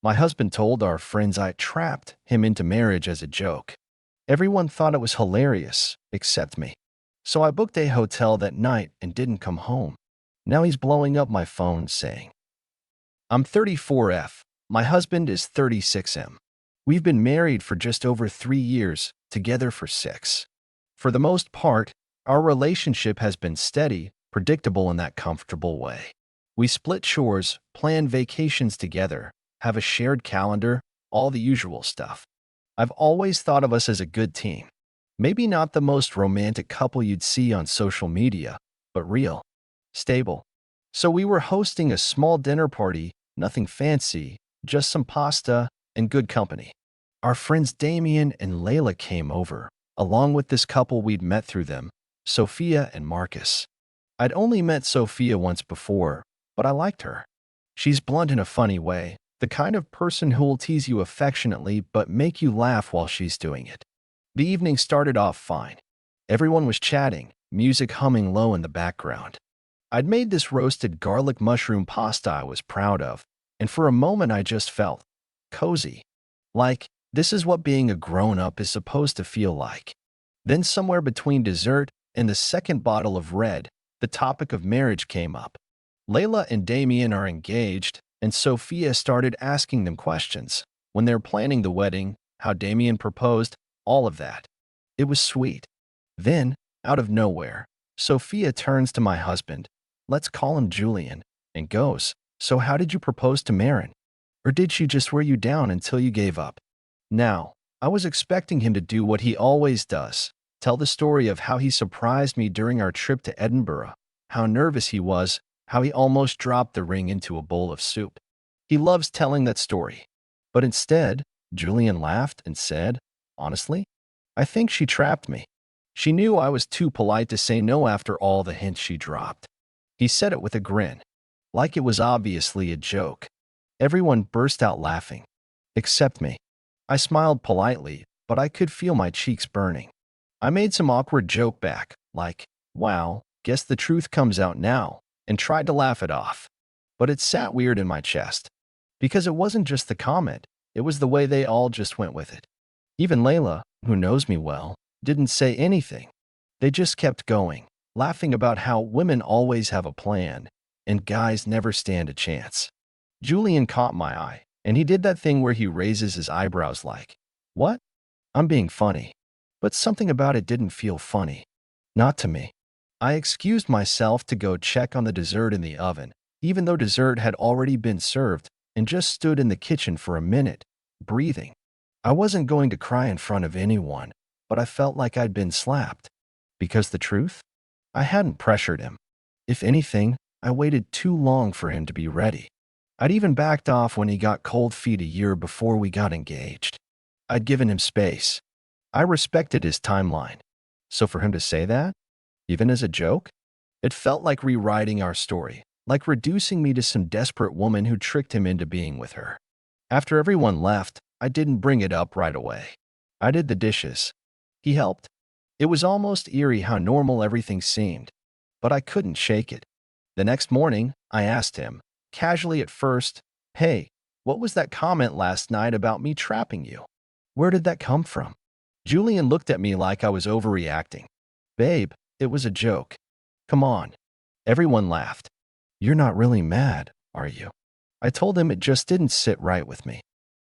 My husband told our friends I trapped him into marriage as a joke. Everyone thought it was hilarious, except me. So I booked a hotel that night and didn't come home. Now he's blowing up my phone saying, I'm 34F. My husband is 36M. We've been married for just over 3 years, together for 6. For the most part, our relationship has been steady, predictable in that comfortable way. We split chores, plan vacations together, have a shared calendar, all the usual stuff. I've always thought of us as a good team. Maybe not the most romantic couple you'd see on social media, but real, stable. So we were hosting a small dinner party, nothing fancy, just some pasta and good company. Our friends Damien and Layla came over, along with this couple we'd met through them, Sophia and Marcus. I'd only met Sophia once before, but I liked her. She's blunt in a funny way, the kind of person who'll tease you affectionately but make you laugh while she's doing it. The evening started off fine. Everyone was chatting, music humming low in the background. I'd made this roasted garlic mushroom pasta I was proud of, and for a moment I just felt cozy. Like, this is what being a grown-up is supposed to feel like. Then somewhere between dessert and the second bottle of red, the topic of marriage came up. Layla and Damien are engaged, and Sophia started asking them questions. When they're planning the wedding, how Damien proposed, all of that. It was sweet. Then, out of nowhere, Sophia turns to my husband, let's call him Julian, and goes, so how did you propose to Marin? Or did she just wear you down until you gave up? Now, I was expecting him to do what he always does, tell the story of how he surprised me during our trip to Edinburgh, how nervous he was, how he almost dropped the ring into a bowl of soup. He loves telling that story. But instead, Julian laughed and said, honestly, I think she trapped me. She knew I was too polite to say no after all the hints she dropped. He said it with a grin, like it was obviously a joke. Everyone burst out laughing, except me. I smiled politely, but I could feel my cheeks burning. I made some awkward joke back, like, wow, guess the truth comes out now, and tried to laugh it off. But it sat weird in my chest. Because it wasn't just the comment, it was the way they all just went with it. Even Layla, who knows me well, didn't say anything. They just kept going, laughing about how women always have a plan, and guys never stand a chance. Julian caught my eye, and he did that thing where he raises his eyebrows like, what? I'm being funny. But something about it didn't feel funny. Not to me. I excused myself to go check on the dessert in the oven, even though dessert had already been served, and just stood in the kitchen for a minute, breathing. I wasn't going to cry in front of anyone, but I felt like I'd been slapped. Because the truth? I hadn't pressured him. If anything, I waited too long for him to be ready. I'd even backed off when he got cold feet a year before we got engaged. I'd given him space. I respected his timeline. So for him to say that, even as a joke, it felt like rewriting our story, like reducing me to some desperate woman who tricked him into being with her. After everyone left, I didn't bring it up right away. I did the dishes. He helped. It was almost eerie how normal everything seemed, but I couldn't shake it. The next morning, I asked him, casually at first, hey, what was that comment last night about me trapping you? Where did that come from? Julian looked at me like I was overreacting. Babe, it was a joke. Come on. Everyone laughed. You're not really mad, are you? I told him it just didn't sit right with me,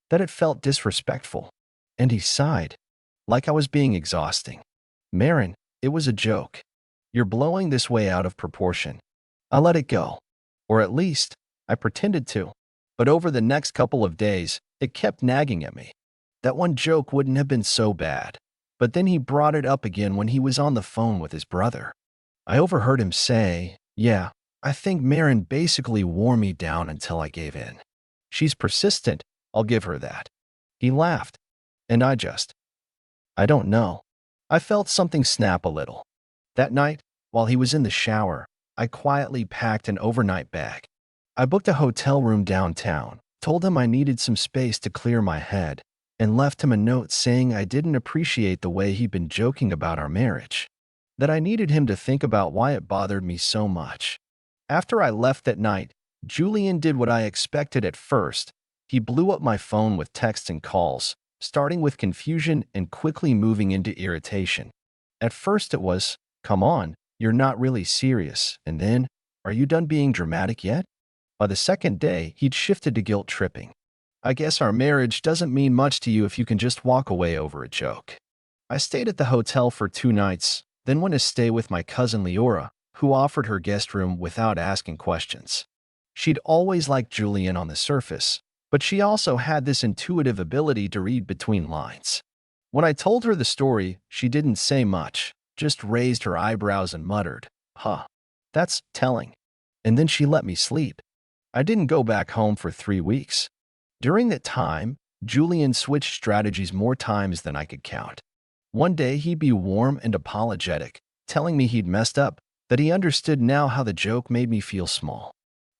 that it felt disrespectful. And he sighed, like I was being exhausting. Marin, it was a joke. You're blowing this way out of proportion. I let it go. Or at least, I pretended to. But over the next couple of days, it kept nagging at me. That one joke wouldn't have been so bad. But then he brought it up again when he was on the phone with his brother. I overheard him say, yeah, I think Marin basically wore me down until I gave in. She's persistent, I'll give her that. He laughed. And I don't know. I felt something snap a little. That night, while he was in the shower, I quietly packed an overnight bag. I booked a hotel room downtown, told him I needed some space to clear my head, and left him a note saying I didn't appreciate the way he'd been joking about our marriage, that I needed him to think about why it bothered me so much. After I left that night, Julian did what I expected at first. He blew up my phone with texts and calls, starting with confusion and quickly moving into irritation. At first it was, "Come on, you're not really serious," and then, "Are you done being dramatic yet?" By the second day, he'd shifted to guilt tripping. "I guess our marriage doesn't mean much to you if you can just walk away over a joke." I stayed at the hotel for 2 nights, then went to stay with my cousin Leora, who offered her guest room without asking questions. She'd always liked Julian on the surface, but she also had this intuitive ability to read between lines. When I told her the story, she didn't say much, just raised her eyebrows and muttered, "Huh, that's telling." And then she let me sleep. I didn't go back home for 3 weeks. During that time, Julian switched strategies more times than I could count. One day he'd be warm and apologetic, telling me he'd messed up, that he understood now how the joke made me feel small.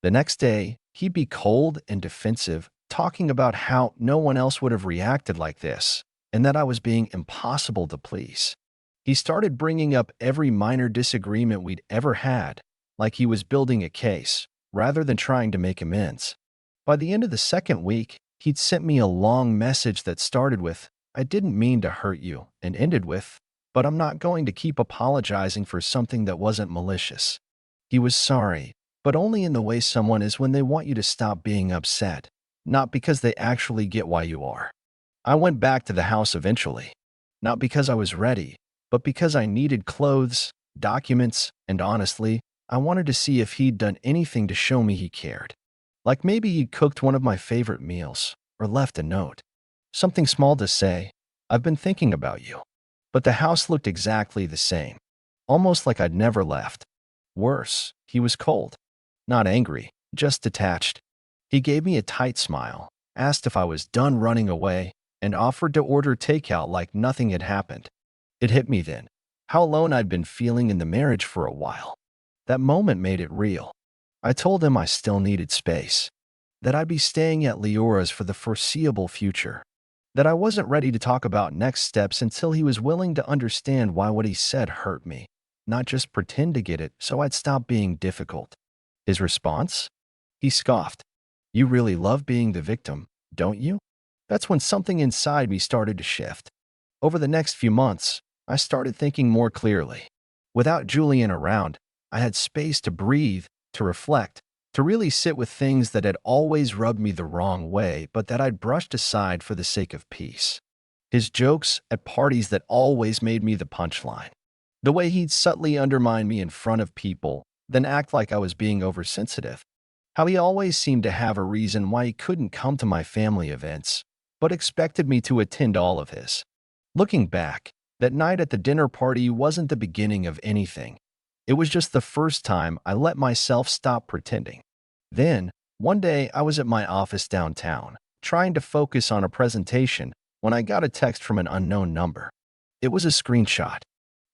The next day, he'd be cold and defensive, talking about how no one else would have reacted like this, and that I was being impossible to please. He started bringing up every minor disagreement we'd ever had, like he was building a case, rather than trying to make amends. By the end of the second week, he'd sent me a long message that started with, "I didn't mean to hurt you," and ended with, "But I'm not going to keep apologizing for something that wasn't malicious." He was sorry, but only in the way someone is when they want you to stop being upset, not because they actually get why you are. I went back to the house eventually, not because I was ready, but because I needed clothes, documents, and honestly, I wanted to see if he'd done anything to show me he cared. Like maybe he'd cooked one of my favorite meals, or left a note. Something small to say, "I've been thinking about you." But the house looked exactly the same, almost like I'd never left. Worse, he was cold. Not angry, just detached. He gave me a tight smile, asked if I was done running away, and offered to order takeout like nothing had happened. It hit me then, how alone I'd been feeling in the marriage for a while. That moment made it real. I told him I still needed space, that I'd be staying at Leora's for the foreseeable future, that I wasn't ready to talk about next steps until he was willing to understand why what he said hurt me, not just pretend to get it so I'd stop being difficult. His response? He scoffed. "You really love being the victim, don't you?" That's when something inside me started to shift. Over the next few months, I started thinking more clearly. Without Julian around, I had space to breathe, to reflect, to really sit with things that had always rubbed me the wrong way, but that I'd brushed aside for the sake of peace. His jokes at parties that always made me the punchline. The way he'd subtly undermine me in front of people, then act like I was being oversensitive. How he always seemed to have a reason why he couldn't come to my family events, but expected me to attend all of his. Looking back, that night at the dinner party wasn't the beginning of anything. It was just the first time I let myself stop pretending. Then, one day I was at my office downtown, trying to focus on a presentation, when I got a text from an unknown number. It was a screenshot.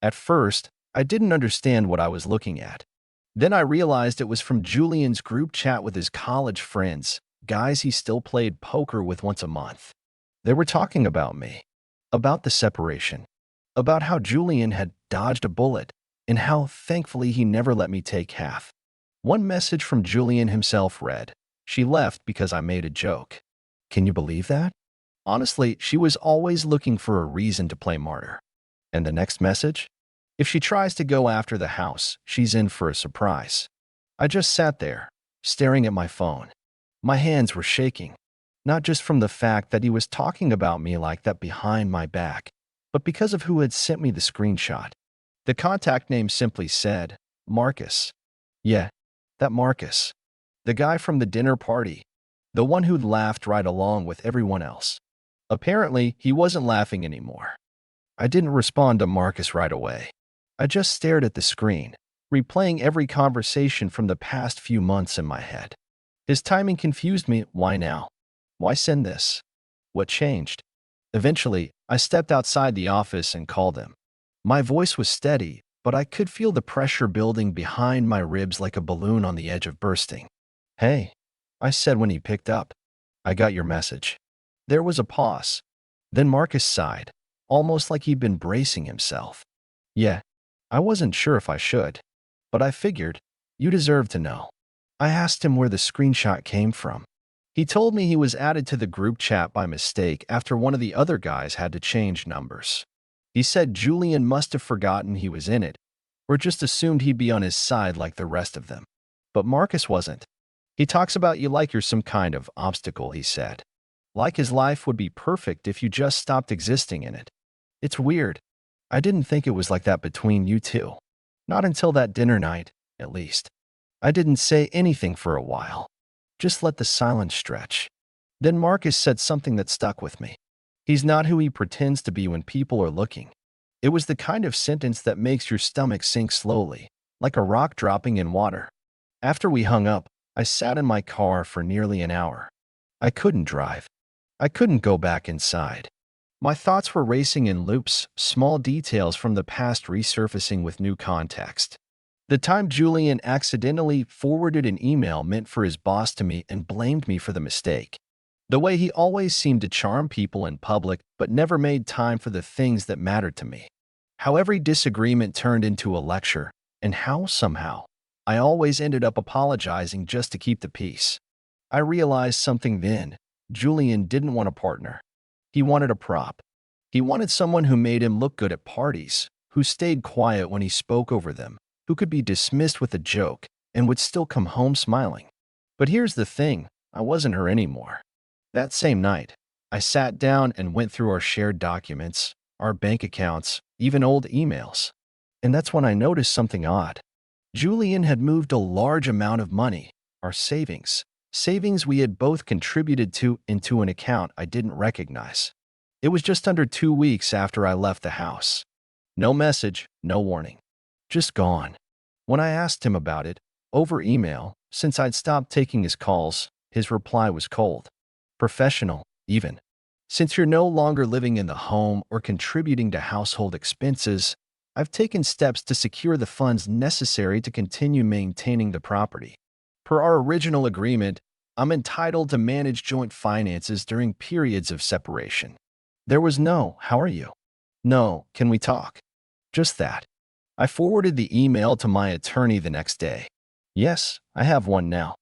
At first, I didn't understand what I was looking at. Then I realized it was from Julian's group chat with his college friends, guys he still played poker with once a month. They were talking about me, about the separation, about how Julian had dodged a bullet, and how thankfully he never let me take half. One message from Julian himself read, "She left because I made a joke." Can you believe that? Honestly, she was always looking for a reason to play martyr. And the next message? "If she tries to go after the house, she's in for a surprise." I just sat there, staring at my phone. My hands were shaking, not just from the fact that he was talking about me like that behind my back, but because of who had sent me the screenshot. The contact name simply said, Marcus. Yeah, that Marcus. The guy from the dinner party. The one who'd laughed right along with everyone else. Apparently, he wasn't laughing anymore. I didn't respond to Marcus right away. I just stared at the screen, replaying every conversation from the past few months in my head. His timing confused me. Why now? Why send this? What changed? Eventually, I stepped outside the office and called him. My voice was steady, but I could feel the pressure building behind my ribs like a balloon on the edge of bursting. "Hey," I said when he picked up. "I got your message." There was a pause. Then Marcus sighed, almost like he'd been bracing himself. "Yeah, I wasn't sure if I should, but I figured you deserve to know." I asked him where the screenshot came from. He told me he was added to the group chat by mistake after one of the other guys had to change numbers. He said Julian must have forgotten he was in it, or just assumed he'd be on his side like the rest of them. But Marcus wasn't. He talks about you like you're some kind of obstacle, he said. Like his life would be perfect if you just stopped existing in it. It's weird. I didn't think it was like that between you two. Not until that dinner night, at least. I didn't say anything for a while. Just let the silence stretch. Then Marcus said something that stuck with me. He's not who he pretends to be when people are looking. It was the kind of sentence that makes your stomach sink slowly, like a rock dropping in water. After we hung up, I sat in my car for nearly an hour. I couldn't drive. I couldn't go back inside. My thoughts were racing in loops, small details from the past resurfacing with new context. The time Julian accidentally forwarded an email meant for his boss to me and blamed me for the mistake. The way he always seemed to charm people in public but never made time for the things that mattered to me. How every disagreement turned into a lecture, and how, somehow, I always ended up apologizing just to keep the peace. I realized something then. Julian didn't want a partner. He wanted a prop. He wanted someone who made him look good at parties, who stayed quiet when he spoke over them, who could be dismissed with a joke and would still come home smiling. But here's the thing, I wasn't her anymore. That same night, I sat down and went through our shared documents, our bank accounts, even old emails. And that's when I noticed something odd. Julian had moved a large amount of money, our savings we had both contributed to, into an account I didn't recognize. It was just under 2 weeks after I left the house. No message, no warning. Just gone. When I asked him about it, over email, since I'd stopped taking his calls, his reply was cold. Professional, even. Since you're no longer living in the home or contributing to household expenses, I've taken steps to secure the funds necessary to continue maintaining the property. Per our original agreement, I'm entitled to manage joint finances during periods of separation. There was no, "How are you?" No, "Can we talk?" Just that. I forwarded the email to my attorney the next day. Yes, I have one now.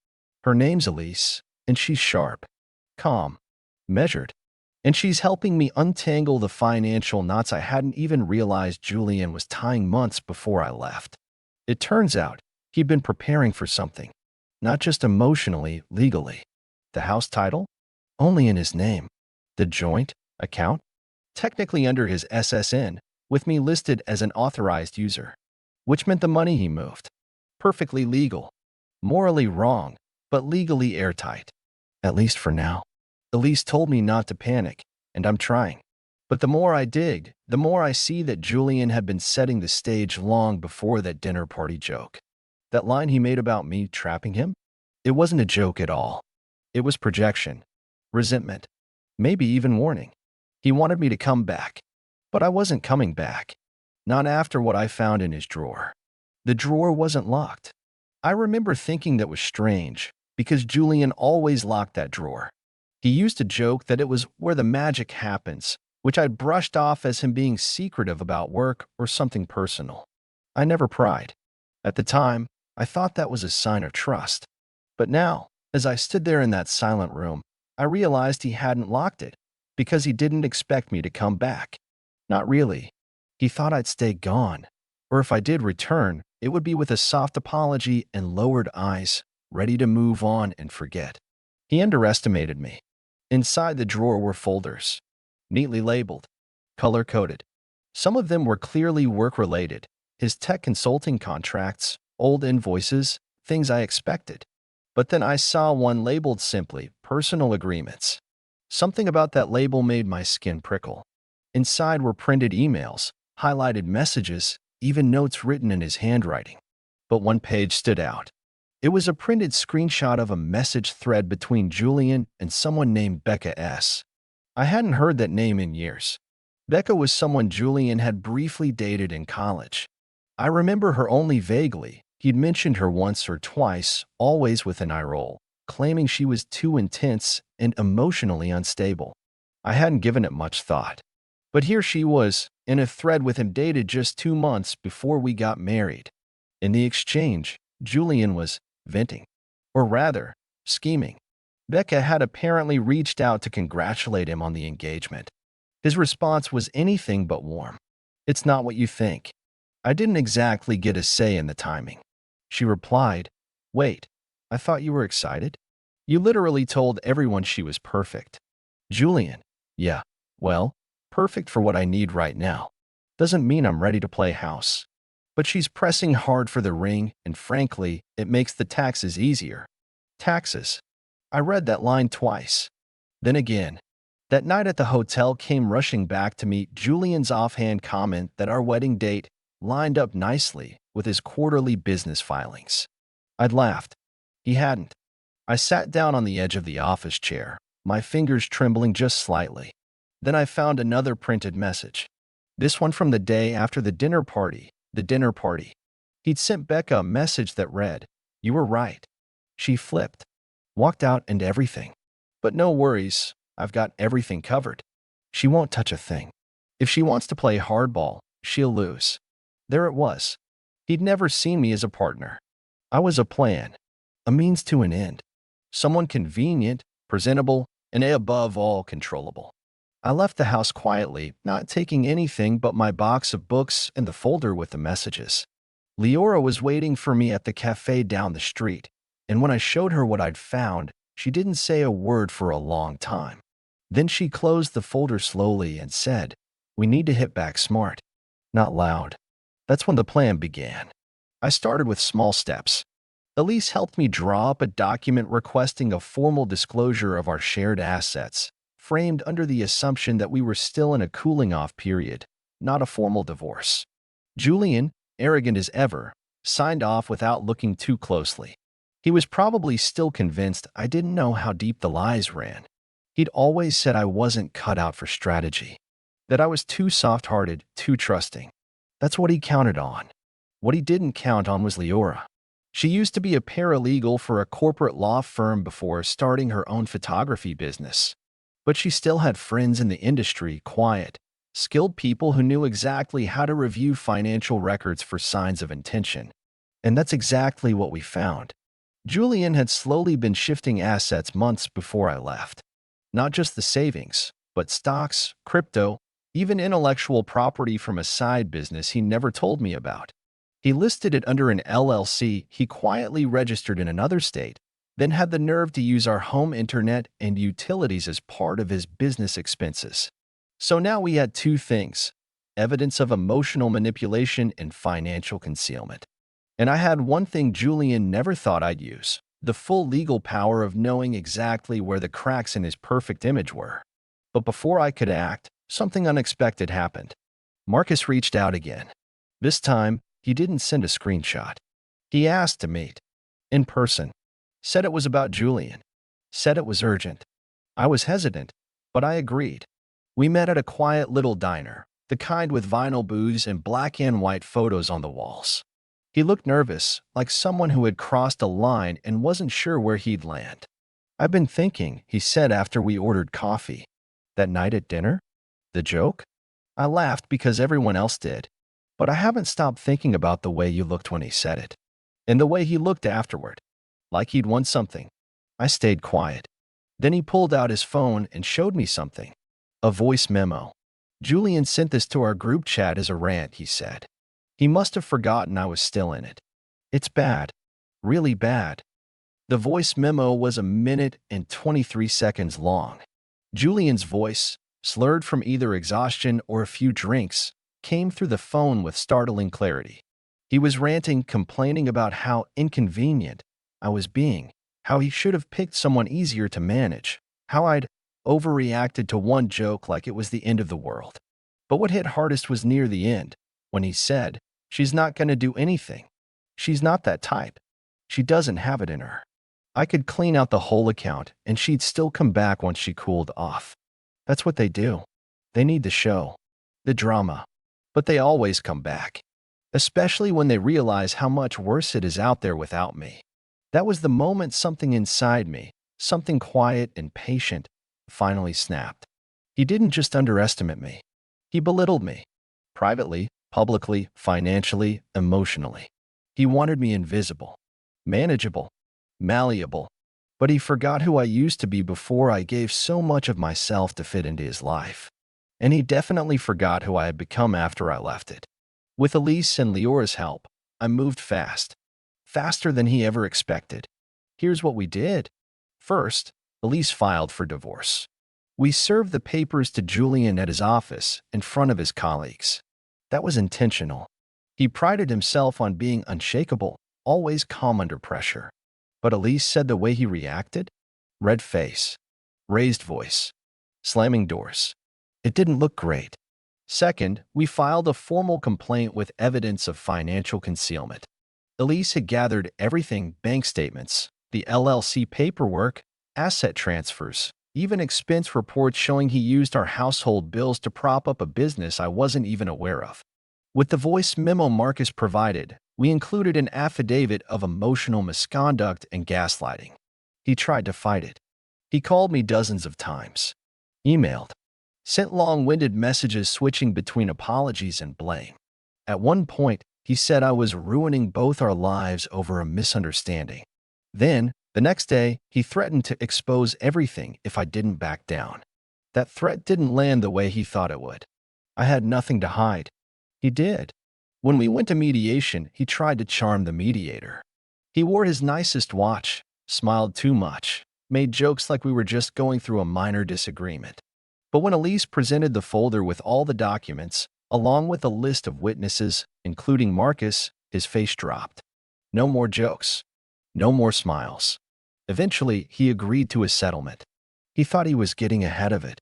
Her name's Elise, and she's sharp, calm, measured, and she's helping me untangle the financial knots I hadn't even realized Julian was tying months before I left. It turns out he'd been preparing for something. Not just emotionally, legally. The house title? Only in his name. The joint account? Technically under his SSN, with me listed as an authorized user. Which meant the money he moved. Perfectly legal. Morally wrong, but legally airtight. At least for now. Elise told me not to panic, and I'm trying. But the more I dig, the more I see that Julian had been setting the stage long before that dinner party joke. That line he made about me trapping him? It wasn't a joke at all. It was projection, resentment, maybe even warning. He wanted me to come back. But I wasn't coming back. Not after what I found in his drawer. The drawer wasn't locked. I remember thinking that was strange, because Julian always locked that drawer. He used to joke that it was where the magic happens, which I'd brushed off as him being secretive about work or something personal. I never pried. At the time, I thought that was a sign of trust. But now, as I stood there in that silent room, I realized he hadn't locked it because he didn't expect me to come back. Not really. He thought I'd stay gone, or if I did return, it would be with a soft apology and lowered eyes, ready to move on and forget. He underestimated me. Inside the drawer were folders, neatly labeled, color-coded. Some of them were clearly work-related, his tech consulting contracts, old invoices, things I expected. But then I saw one labeled simply, personal agreements. Something about that label made my skin prickle. Inside were printed emails, highlighted messages, even notes written in his handwriting. But one page stood out. It was a printed screenshot of a message thread between Julian and someone named Becca S. I hadn't heard that name in years. Becca was someone Julian had briefly dated in college. I remember her only vaguely. He'd mentioned her once or twice, always with an eye roll, claiming she was too intense and emotionally unstable. I hadn't given it much thought. But here she was, in a thread with him dated just 2 months before we got married. In the exchange, Julian was venting. Or rather, scheming. Becca had apparently reached out to congratulate him on the engagement. His response was anything but warm. "It's not what you think." I didn't exactly get a say in the timing. She replied, "Wait, I thought you were excited? You literally told everyone she was perfect." Julian, "Yeah, well, perfect for what I need right now. Doesn't mean I'm ready to play house." But she's pressing hard for the ring, and frankly, it makes the taxes easier. Taxes. I read that line twice. Then again. That night at the hotel came rushing back to me Julian's offhand comment that our wedding date lined up nicely with his quarterly business filings. I'd laughed. He hadn't. I sat down on the edge of the office chair, my fingers trembling just slightly. Then I found another printed message. This one from the day after the dinner party. The dinner party. He'd sent Becca a message that read, "You were right." She flipped, walked out and everything. "But no worries, I've got everything covered. She won't touch a thing. If she wants to play hardball, she'll lose." There it was. He'd never seen me as a partner. I was a plan, a means to an end. Someone convenient, presentable, and above all controllable. I left the house quietly, not taking anything but my box of books and the folder with the messages. Leora was waiting for me at the cafe down the street, and when I showed her what I'd found, she didn't say a word for a long time. Then she closed the folder slowly and said, "We need to hit back smart." Not loud. That's when the plan began. I started with small steps. Elise helped me draw up a document requesting a formal disclosure of our shared assets, framed under the assumption that we were still in a cooling-off period, not a formal divorce. Julian, arrogant as ever, signed off without looking too closely. He was probably still convinced I didn't know how deep the lies ran. He'd always said I wasn't cut out for strategy, that I was too soft-hearted, too trusting. That's what he counted on. What he didn't count on was Leora. She used to be a paralegal for a corporate law firm before starting her own photography business. But she still had friends in the industry, quiet, skilled people who knew exactly how to review financial records for signs of intention. And that's exactly what we found. Julian had slowly been shifting assets months before I left. Not just the savings, but stocks, crypto, even intellectual property from a side business he never told me about. He listed it under an LLC he quietly registered in another state, then had the nerve to use our home internet and utilities as part of his business expenses. So now we had two things: evidence of emotional manipulation and financial concealment. And I had one thing Julian never thought I'd use: the full legal power of knowing exactly where the cracks in his perfect image were. But before I could act, something unexpected happened. Marcus reached out again. This time, he didn't send a screenshot. He asked to meet. In person. Said it was about Julian. Said it was urgent. I was hesitant, but I agreed. We met at a quiet little diner, the kind with vinyl booths and black and white photos on the walls. He looked nervous, like someone who had crossed a line and wasn't sure where he'd land. "I've been thinking," he said after we ordered coffee. "That night at dinner? The joke?" I laughed because everyone else did. But I haven't stopped thinking about the way you looked when he said it. And the way he looked afterward. Like he'd won something. I stayed quiet. Then he pulled out his phone and showed me something. A voice memo. "Julian sent this to our group chat as a rant," he said. He must have forgotten I was still in it. "It's bad. Really bad." The voice memo was 1 minute and 23 seconds long. Julian's voice, slurred from either exhaustion or a few drinks, came through the phone with startling clarity. He was ranting, complaining about how inconvenient I was being, how he should have picked someone easier to manage, how I'd overreacted to one joke like it was the end of the world. But what hit hardest was near the end, when he said, "She's not going to do anything. She's not that type. She doesn't have it in her. I could clean out the whole account, and she'd still come back once she cooled off. That's what they do. They need the show, the drama. But they always come back, especially when they realize how much worse it is out there without me." That was the moment something inside me, something quiet and patient, finally snapped. He didn't just underestimate me. He belittled me. Privately, publicly, financially, emotionally. He wanted me invisible, manageable, malleable. But he forgot who I used to be before I gave so much of myself to fit into his life. And he definitely forgot who I had become after I left it. With Elise and Leora's help, I moved fast. Faster than he ever expected. Here's what we did. First, Elise filed for divorce. We served the papers to Julian at his office in front of his colleagues. That was intentional. He prided himself on being unshakable, always calm under pressure. But Elise said the way he reacted? Red face, raised voice, slamming doors. It didn't look great. Second, we filed a formal complaint with evidence of financial concealment. Elise had gathered everything: bank statements, the LLC paperwork, asset transfers, even expense reports showing he used our household bills to prop up a business I wasn't even aware of. With the voice memo Marcus provided, we included an affidavit of emotional misconduct and gaslighting. He tried to fight it. He called me dozens of times, emailed, sent long-winded messages switching between apologies and blame. At one point, he said I was ruining both our lives over a misunderstanding. Then, the next day, he threatened to expose everything if I didn't back down. That threat didn't land the way he thought it would. I had nothing to hide. He did. When we went to mediation, he tried to charm the mediator. He wore his nicest watch, smiled too much, made jokes like we were just going through a minor disagreement. But when Elise presented the folder with all the documents, along with a list of witnesses, including Marcus, his face dropped. No more jokes. No more smiles. Eventually, he agreed to a settlement. He thought he was getting ahead of it.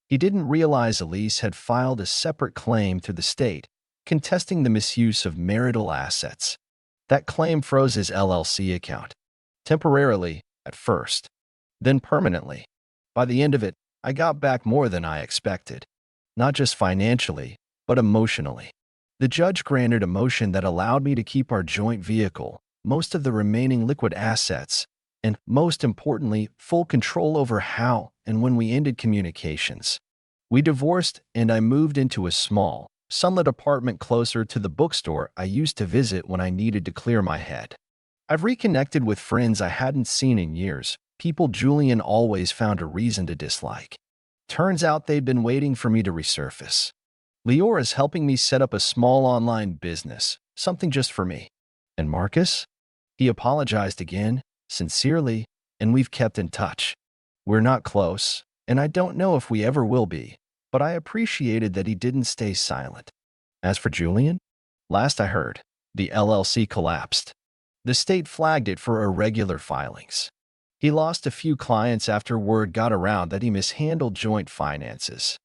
He didn't realize Elise had filed a separate claim to the state, contesting the misuse of marital assets. That claim froze his LLC account. Temporarily, at first. Then permanently. By the end of it, I got back more than I expected. Not just financially, but emotionally. The judge granted a motion that allowed me to keep our joint vehicle, most of the remaining liquid assets, and, most importantly, full control over how and when we ended communications. We divorced, and I moved into a small, sunlit apartment closer to the bookstore I used to visit when I needed to clear my head. I've reconnected with friends I hadn't seen in years, people Julian always found a reason to dislike. Turns out they'd been waiting for me to resurface. Leora's helping me set up a small online business, something just for me. And Marcus? He apologized again, sincerely, and we've kept in touch. We're not close, and I don't know if we ever will be, but I appreciated that he didn't stay silent. As for Julian, last I heard, the LLC collapsed. The state flagged it for irregular filings. He lost a few clients after word got around that he mishandled joint finances.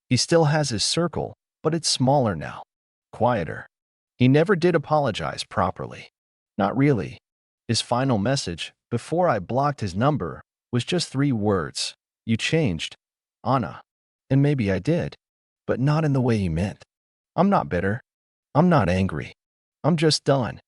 He still has his circle, but it's smaller now, quieter. He never did apologize properly. Not really. His final message, before I blocked his number, was just 3 words. You changed, Anna. And maybe I did, but not in the way he meant. I'm not bitter. I'm not angry. I'm just done.